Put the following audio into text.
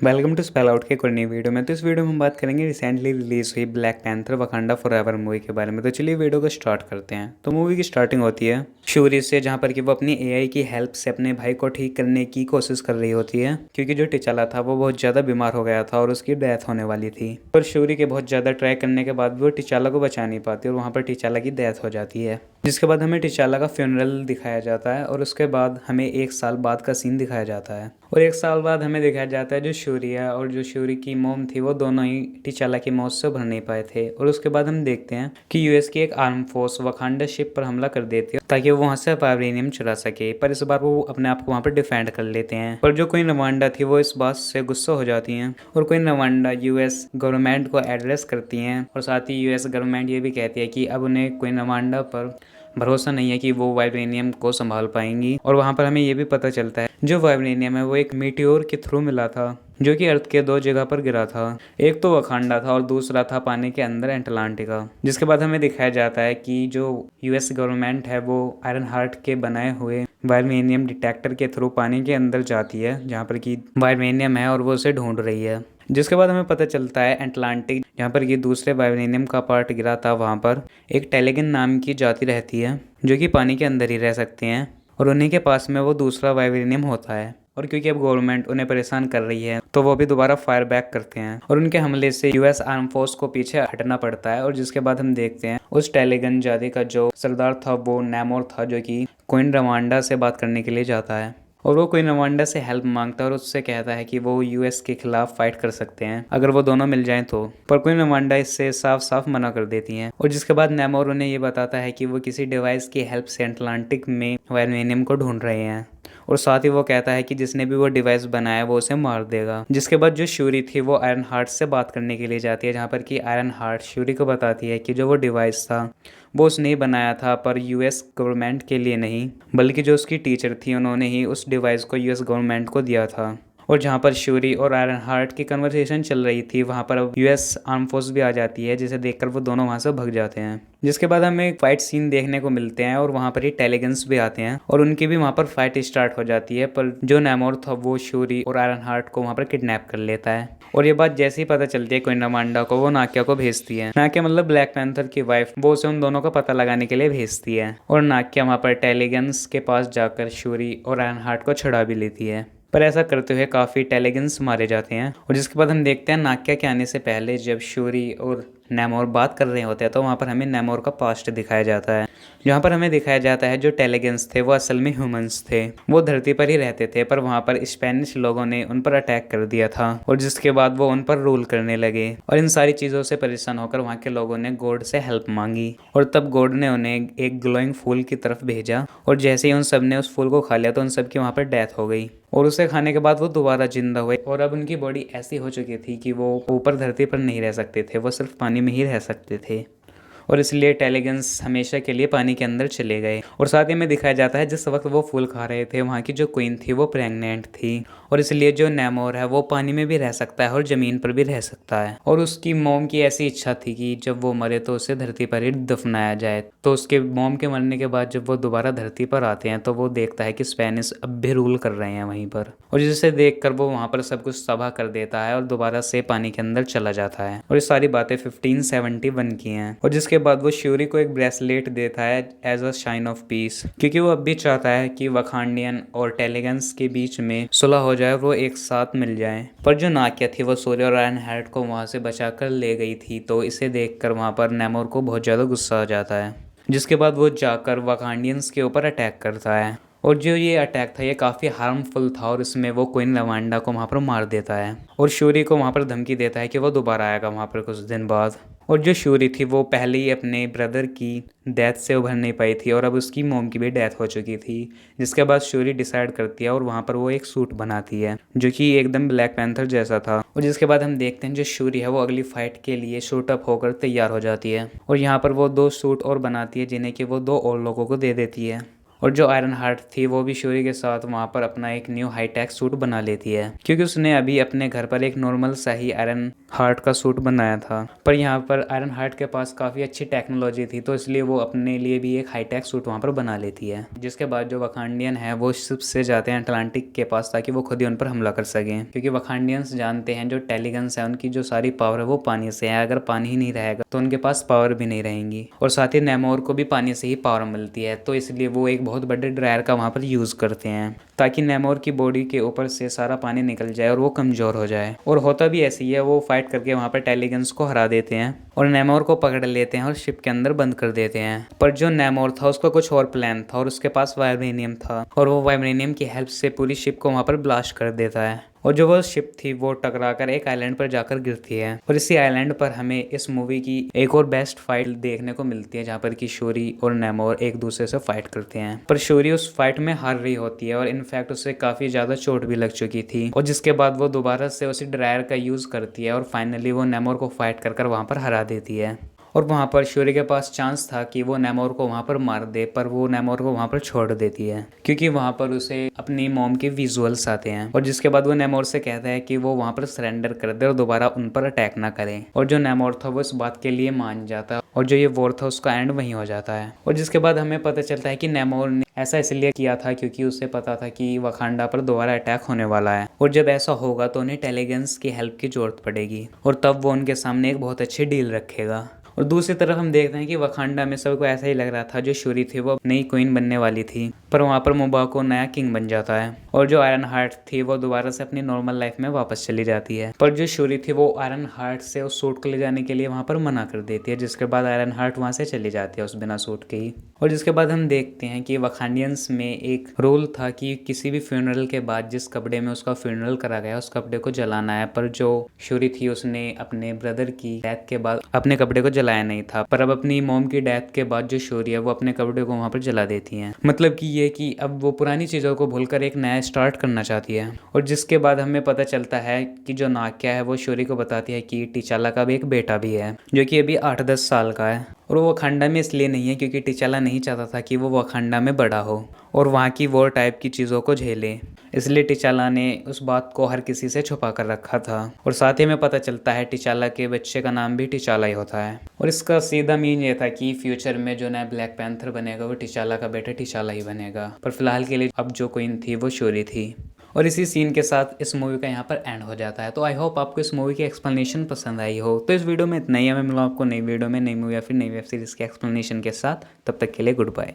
Welcome to spell out के एक और नई वीडियो में। तो इस वीडियो में हम बात करेंगे रिसेंटली रिलीज हुई black panther Wakanda forever movie के बारे में। तो चलिए वीडियो को स्टार्ट करते हैं। तो मूवी की स्टार्टिंग होती है शूरी से, जहाँ पर कि वो अपनी एआई की हेल्प से अपने भाई को ठीक करने की कोशिश कर रही होती है, क्योंकि जो टिचाला था वो बहुत ज़्यादा बीमार हो गया था और उसकी डेथ होने वाली थी। पर शूरी के बहुत ज़्यादा ट्राई करने के बाद वो टिचाला को बचा नहीं पाती और वहाँ पर टिचाला की डेथ हो जाती है। जिसके बाद हमें टिचाला का फ्यूनरल दिखाया जाता है और उसके बाद हमें 1 साल बाद का सीन दिखाया जाता है। और 1 साल बाद हमें दिखाया जाता है जो शूरी है और जो शूरी की मोम थी वो दोनों ही टिचाला की मौत से उभर नहीं पाए थे। और उसके बाद हम देखते हैं कि यूएस की एक आर्म फोर्स वकांडा शिप पर हमला कर देती है ताकि वो वहाँ से वाइब्रेनियम चुरा सके। पर इस बार वो अपने आप को वहाँ पर डिफेंड कर लेते हैं। पर जो क्वीन रवांडा थी वो इस बात से गुस्सा हो जाती हैं और क्वीन रवांडा यूएस गवर्नमेंट को एड्रेस करती हैं और साथ ही यूएस गवर्नमेंट ये भी कहती है कि अब उन्हें क्वीन रवांडा पर भरोसा नहीं है कि वो वाइब्रेनियम को संभाल पाएंगी। और वहाँ पर हमें ये भी पता चलता है जो वाइब्रेनियम है वो एक मीटियोर के थ्रू मिला था जो कि अर्थ के 2 जगह पर गिरा था। एक तो वकांडा था और दूसरा था पानी के अंदर एटलांटिका। जिसके बाद हमें दिखाया जाता है कि जो यूएस गवर्नमेंट है वो आयरन हार्ट के बनाए हुए वाइब्रेनियम डिटेक्टर के थ्रू पानी के अंदर जाती है जहाँ पर कि वाइब्रेनियम है और वो उसे ढूंढ रही है। जिसके बाद हमें पता चलता है एटलांटिक, जहाँ पर ये दूसरे वाइब्रेनियम का पार्ट गिरा था, वहाँ पर एक टेलेगन नाम की जाति रहती है जो कि पानी के अंदर ही रह सकते हैं और उन्हीं के पास में वो दूसरा वाइब्रेनियम होता है। और क्योंकि अब गवर्नमेंट उन्हें परेशान कर रही है तो वो भी दोबारा फायर बैक करते हैं और उनके हमले से यूएस आर्म फोर्स को पीछे हटना पड़ता है। और जिसके बाद हम देखते हैं उस टेलेगन जाति का जो सरदार था वो नेमोर था, जो कि क्वीन रवांडा से बात करने के लिए जाता है और वो क्वीन रवांडा से हेल्प मांगता है और उससे कहता है कि वो यूएस के खिलाफ फाइट कर सकते हैं अगर वो दोनों मिल जाएं तो। पर क्वीन रवांडा इससे साफ साफ मना कर देती हैं। और जिसके बाद नेमोर उन्हें ये बताता है कि वो किसी डिवाइस की हेल्प से अटलांटिक में वाइब्रेनियम को ढूंढ रहे हैं और साथ ही वो कहता है कि जिसने भी वो डिवाइस बनाया वो उसे मार देगा। जिसके बाद जो शूरी थी वो आयरन हार्ट से बात करने के लिए जाती है, जहाँ पर कि आयरन हार्ट शूरी को बताती है कि जो वो डिवाइस था वो उसने ही बनाया था, पर यूएस गवर्नमेंट के लिए नहीं बल्कि जो उसकी टीचर थी उन्होंने ही उस डिवाइस को यूएस गवर्नमेंट को दिया था। और जहाँ पर शूरी और आयरन हार्ट की कन्वर्सेशन चल रही थी वहाँ पर अब यूएस आर्म फोर्स भी आ जाती है, जिसे देखकर वो दोनों वहाँ से भग जाते हैं। जिसके बाद हमें एक फाइट सीन देखने को मिलते हैं और वहाँ पर ही टेलीगन्स भी आते हैं और उनकी भी वहाँ पर फाइट स्टार्ट हो जाती है। पर जो नेमोर था वो शूरी और आयरन हार्ट को वहाँ पर किडनैप कर लेता है और ये बात जैसे ही पता चलती है क्वीन रवांडा को, वो नाक्या को भेजती है। नाक्या मतलब ब्लैक पैंथर की वाइफ, वो उसे उन दोनों का पता लगाने के लिए भेजती है और नाक्या वहाँ पर टेलीगन्स के पास जाकर शूरी और आयरन हार्ट को छुड़ा भी लेती है। पर ऐसा करते हुए काफ़ी टेलीगन्स मारे जाते हैं। और जिसके बाद हम देखते हैं नाक्या के आने से पहले जब शूरी और नेमोर बात कर रहे होते हैं तो वहाँ पर हमें नेमोर का पास्ट दिखाया जाता है, जहाँ पर हमें दिखाया जाता है जो टेलीगन्स थे वो असल में ह्यूमंस थे। वो धरती पर ही रहते थे पर वहाँ पर स्पेनिश लोगों ने उन पर अटैक कर दिया था और जिसके बाद वो उन पर रूल करने लगे। और इन सारी चीज़ों से परेशान होकर वहाँ के लोगों ने गॉड से हेल्प मांगी और तब गॉड ने उन्हें एक ग्लोइंग फूल की तरफ भेजा और जैसे ही उन सब ने उस फूल को खा लिया तो उन सब की वहाँ पर डेथ हो गई और उसे खाने के बाद वो दोबारा जिंदा हुए। और अब उनकी बॉडी ऐसी हो चुकी थी कि वो ऊपर धरती पर नहीं रह सकते थे, वो सिर्फ पानी में ही रह सकते थे और इसलिए टेलीगन्स हमेशा के लिए पानी के अंदर चले गए। और साथ ही में दिखाया जाता है जिस वक्त वो फूल खा रहे थे वहाँ की जो क्वीन थी वो प्रेग्नेंट थी और इसलिए जो नेमोर है वो पानी में भी रह सकता है और ज़मीन पर भी रह सकता है। और उसकी मोम की ऐसी इच्छा थी कि जब वो मरे तो उसे धरती पर ही दफनाया जाए। तो उसके मोम के मरने के बाद जब वो दोबारा धरती पर आते हैं तो वो देखता है कि स्पेनिश अब भी रूल कर रहे हैं वहीं पर और जिसे देख कर वो वहाँ पर सब कुछ तबाह कर देता है और दोबारा से पानी के अंदर चला जाता है। और ये सारी बातें 1571 की हैं। और जिसके बाद वो शूरी को एक ब्रेसलेट देता है as a sign of peace, क्योंकि वो अब भी चाहता है कि वकांडियन और टेलीगन्स के बीच में सुलह हो जाए, वो एक साथ मिल जाएं। पर जो नाक्या थी वो सूर्य और आयरन हार्ट को वहां से बचाकर ले गई थी, तो इसे देखकर वहां पर नेमोर को बहुत ज़्यादा गुस्सा आ जाता है। जिसके बाद वो जाकर वकांडियंस के ऊपर अटैक करता है और जो ये अटैक था ये काफ़ी हार्मफुल था और इसमें वो क्वीन रवांडा को वहाँ पर मार देता है और शूरी को वहाँ पर धमकी देता है कि वो दोबारा आएगा वहाँ पर कुछ दिन बाद। और जो शूरी थी वो पहले ही अपने ब्रदर की डेथ से उभर नहीं पाई थी और अब उसकी मोम की भी डेथ हो चुकी थी। जिसके बाद शूरी डिसाइड करती है और वहाँ पर वो एक सूट बनाती है जो कि एकदम ब्लैक पैंथर जैसा था। और जिसके बाद हम देखते हैं जो शूरी है वो अगली फाइट के लिए शूट अप होकर तैयार हो जाती है और यहाँ पर वो 2 सूट और बनाती है जिन्हें कि वो 2 और लोगों को दे देती है। और जो आयरन हार्ट थी वो भी शूरी के साथ वहाँ पर अपना एक न्यू हाईटेक सूट बना लेती है, क्योंकि उसने अभी अपने घर पर एक नॉर्मल सा ही आयरन हार्ट का सूट बनाया था, पर यहाँ पर आयरन हार्ट के पास काफ़ी अच्छी टेक्नोलॉजी थी, तो इसलिए वो अपने लिए भी एक हाईटेक सूट वहाँ पर बना लेती है। जिसके बाद जो वकांडियन है वो शिप से जाते हैं अटलांटिक के पास, ताकि वो खुद ही उन पर हमला कर सकें, क्योंकि वकांडियंस जानते हैं जो टेलिगन्स है उनकी जो सारी पावर है वो पानी से है, अगर पानी ही नहीं रहेगा तो उनके पास पावर भी नहीं रहेंगी। और साथ ही नेमोर को भी पानी से ही पावर मिलती है, तो इसलिए वो एक बहुत बड़े ड्रायर का वहाँ पर यूज़ करते हैं, ताकि नेमोर की बॉडी के ऊपर से सारा पानी निकल जाए और वो कमज़ोर हो जाए। और होता भी ऐसी ही है, वो फाइट करके वहाँ पर टेलिगन्स को हरा देते हैं और नेमोर को पकड़ लेते हैं और शिप के अंदर बंद कर देते हैं। पर जो नेमोर था उसका कुछ और प्लान था, और उसके पास वाइब्रेनियम था, और वो वाइब्रेनियम की हेल्प से पूरी शिप को वहाँ पर ब्लास्ट कर देता है, और जो वो शिप थी वो टकराकर एक आइलैंड पर जाकर गिरती है। और इसी आइलैंड पर हमें इस मूवी की एक और बेस्ट फाइट देखने को मिलती है, जहाँ पर कि शूरी और नेमोर एक दूसरे से फाइट करते हैं, पर शूरी उस फाइट में हार रही होती है और इनफैक्ट उसे काफ़ी ज़्यादा चोट भी लग चुकी थी। और जिसके बाद वो दोबारा से उसी ड्रायर का यूज़ करती है और फाइनली वो नेमोर को फाइट कर वहाँ पर हरा देती है। और वहाँ पर शूरी के पास चांस था कि वो नेमोर को वहाँ पर मार दे, पर वो नेमोर को वहाँ पर छोड़ देती है, क्योंकि वहाँ पर उसे अपनी मॉम के विजुअल्स आते हैं। और जिसके बाद वो नेमोर से कहता है कि वो वहाँ पर सरेंडर कर दे और दोबारा उन पर अटैक ना करें। और जो नेमोर था वो इस बात के लिए मान जाता है, और जो ये वॉर था उसका एंड वहीं हो जाता है। और जिसके बाद हमें पता चलता है कि नेमोर ने ऐसा इसलिए किया था क्योंकि उसे पता था कि वकांडा पर दोबारा अटैक होने वाला है, और जब ऐसा होगा तो उन्हें टेलिगन्स की हेल्प की जरूरत पड़ेगी, और तब वो उनके सामने एक बहुत अच्छी डील रखेगा। और दूसरी तरफ हम देखते हैं कि वकांडा में सबको ऐसा ही लग रहा था, जो शूरी थी वो नई क्वीन बनने वाली थी, पर वहाँ पर मोबाको नया किंग बन जाता है, और जो आयरन हार्ट थी वो दोबारा से अपनी नॉर्मल लाइफ में वापस चली जाती है। पर जो शूरी थी वो आयरन हार्ट से उस सूट को ले जाने के लिए वहाँ पर मना कर देती है, जिसके बाद आयरन हार्ट वहाँ से चली जाती है उस बिना सूट के ही। और जिसके बाद हम देखते हैं कि वकांडियंस में एक रूल था कि किसी भी फ्यूनरल के बाद जिस कपड़े में उसका फ्यूनरल करा गया उस कपड़े को जलाना है, पर जो शूरी थी उसने अपने ब्रदर की डेथ के बाद अपने कपड़े को जलाया नहीं था, पर अब अपनी मॉम की डेथ के बाद जो शूरी है वो अपने कपड़े को वहाँ पर जला देती हैं। मतलब कि ये कि अब वो पुरानी चीज़ों को भूलकर एक नया स्टार्ट करना चाहती है। और जिसके बाद हमें पता चलता है कि जो नाक्या है वो शूरी को बताती है कि टिचाला का भी एक बेटा भी है, जो कि अभी 8-10 साल का है, और वो वकांडा में इसलिए नहीं है क्योंकि टिचाला नहीं चाहता था कि वो वकांडा में बड़ा हो और वहाँ की वॉर टाइप की चीज़ों को झेले, इसलिए टिचाला ने उस बात को हर किसी से छुपा कर रखा था। और साथ ही में पता चलता है टिचाला के बच्चे का नाम भी टिचाला ही होता है। और इसका सीधा मीन ये था कि फ्यूचर में जो नया ब्लैक पैंथर बनेगा वो टिचाला का बेटा टिचाला ही बनेगा, पर फिलहाल के लिए अब जो क्वीन थी वो शूरी थी। और इसी सीन के साथ इस मूवी का यहाँ पर एंड हो जाता है। तो आई होप आपको इस मूवी की एक्सप्लेनेशन पसंद आई हो। तो इस वीडियो में इतना ही है, मैं मिलूँ आपको नई वीडियो में नई मूवी या फिर नई वेब सीरीज़ के एक्सप्लेनेशन के साथ। तब तक के लिए गुड बाय।